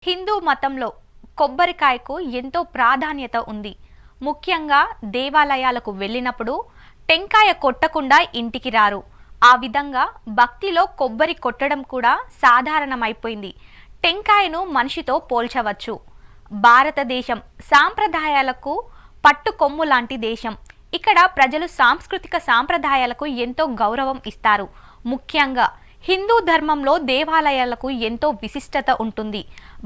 హిందూ మతంలో కొబ్బరికాయకు ఎంతో ప్రాధాన్యత ఉంది. ముఖ్యంగా దేవాలయాలకు వెళ్ళినప్పుడు టెంకాయ కొట్టకుండా ఇంటికి రారు. ఆ విధంగా భక్తిలో కొబ్బరి కొట్టడం కూడా సాధారణమైపోయింది. టెంకాయను మనిషితో పోల్చవచ్చు. భారతదేశం సాంప్రదాయాలకు పట్టు కొమ్ము లాంటి దేశం. ఇక్కడ ప్రజలు సాంస్కృతిక సాంప్రదాయాలకు ఎంతో గౌరవం ఇస్తారు. ముఖ్యంగా హిందూ ధర్మంలో దేవాలయాలకు ఎంతో విశిష్టత ఉంటుంది.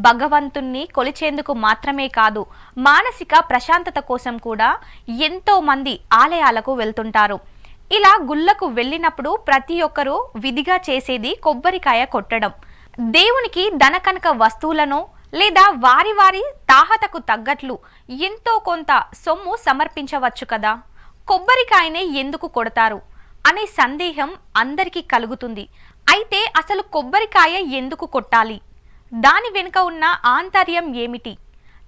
భగవంతుణ్ణి కొలిచేందుకు మాత్రమే కాదు, మానసిక ప్రశాంతత కోసం కూడా ఎంతో మంది ఆలయాలకు వెళ్తుంటారు. ఇలా గుళ్ళకు వెళ్ళినప్పుడు ప్రతి ఒక్కరూ విధిగా చేసేది కొబ్బరికాయ కొట్టడం. దేవునికి ధనకనక వస్తువులను లేదా వారి వారి తాహతకు తగ్గట్లు ఎంతో కొంత సొమ్ము సమర్పించవచ్చు కదా. కొబ్బరికాయనే ఎందుకు కొడతారు అనే సందేహం అందరికీ కలుగుతుంది. అయితే అసలు కొబ్బరికాయ ఎందుకు కొట్టాలి, దాని వెనుక ఉన్న ఆంతర్యం ఏమిటి,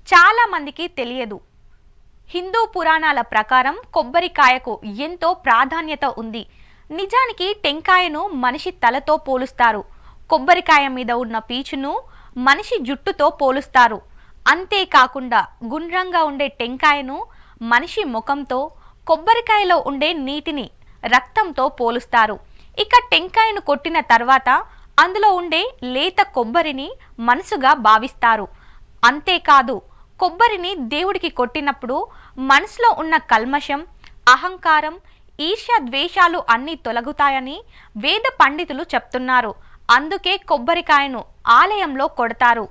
చాలా మందికి తెలియదు. హిందూ పురాణాల ప్రకారం కొబ్బరికాయకు ఎంతో ప్రాధాన్యత ఉంది. నిజానికి టెంకాయను మనిషి తలతో పోలుస్తారు. కొబ్బరికాయ మీద ఉన్న పీచును మనిషి జుట్టుతో పోలుస్తారు. అంతేకాకుండా గుండ్రంగా ఉండే టెంకాయను మనిషి ముఖంతో, కొబ్బరికాయలో ఉండే నీటిని రక్తంతో పోలుస్తారు. ఇక టెంకాయను కొట్టిన తర్వాత అందులో ఉండే లేత కొబ్బరిని మనసుగా భావిస్తారు. అంతేకాదు, కొబ్బరిని దేవుడికి కొట్టినప్పుడు మనసులో ఉన్న కల్మషం, అహంకారం, ఈర్ష్య, ద్వేషాలు అన్నీ తొలగుతాయని వేద పండితులు చెప్తున్నారు. అందుకే కొబ్బరికాయను ఆలయంలో కొడతారు.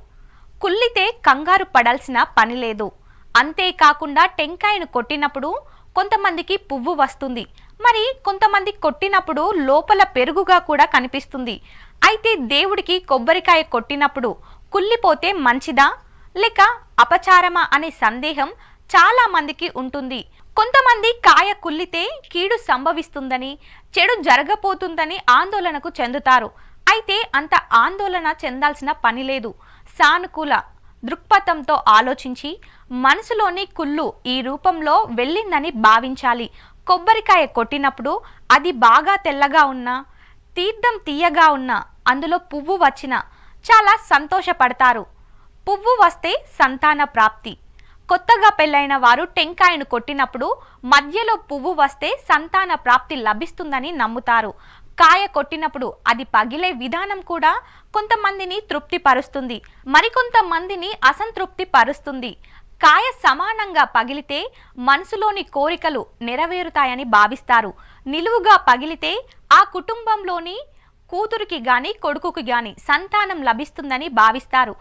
కుళ్ళితే కంగారు పడాల్సిన పని లేదు. అంతేకాకుండా టెంకాయను కొట్టినప్పుడు కొంతమందికి పువ్వు వస్తుంది, మరి కొంతమంది కొట్టినప్పుడు లోపల పెరుగుగా కూడా కనిపిస్తుంది. అయితే దేవుడికి కొబ్బరికాయ కొట్టినప్పుడు కుళ్ళిపోతే మంచిదా లేక అపచారమా అనే సందేహం చాలా మందికి ఉంటుంది. కొంతమంది కాయ కుళ్ళితే కీడు సంభవిస్తుందని, చెడు జరగబోతుందని ఆందోళనకు చెందుతారు. అయితే అంత ఆందోళన చెందాల్సిన పని లేదు. సానుకూల దృక్పథంతో ఆలోచించి మనసులోని కుళ్ళు ఈ రూపంలో వెళ్ళిందని భావించాలి. కొబ్బరికాయ కొట్టినప్పుడు అది బాగా తెల్లగా ఉన్నా, తీర్థం తీయగా ఉన్నా, అందులో పువ్వు వచ్చినా చాలా సంతోషపడతారు. పువ్వు వస్తే సంతాన ప్రాప్తి. కొత్తగా పెళ్ళైన వారు టెంకాయను కొట్టినప్పుడు మధ్యలో పువ్వు వస్తే సంతాన ప్రాప్తి లభిస్తుందని నమ్ముతారు. కాయ కొట్టినప్పుడు అది పగిలే విధానం కూడా కొంతమందిని తృప్తి పరుస్తుంది, మరికొంతమందిని అసంతృప్తి పరుస్తుంది. కాయ సమానంగా పగిలితే మనసులోని కోరికలు నెరవేరుతాయని భావిస్తారు. నిలువుగా పగిలితే ఆ కుటుంబంలోని కూతురికి గాని కొడుకుకి గాని సంతానం లభిస్తుందని భావిస్తారు.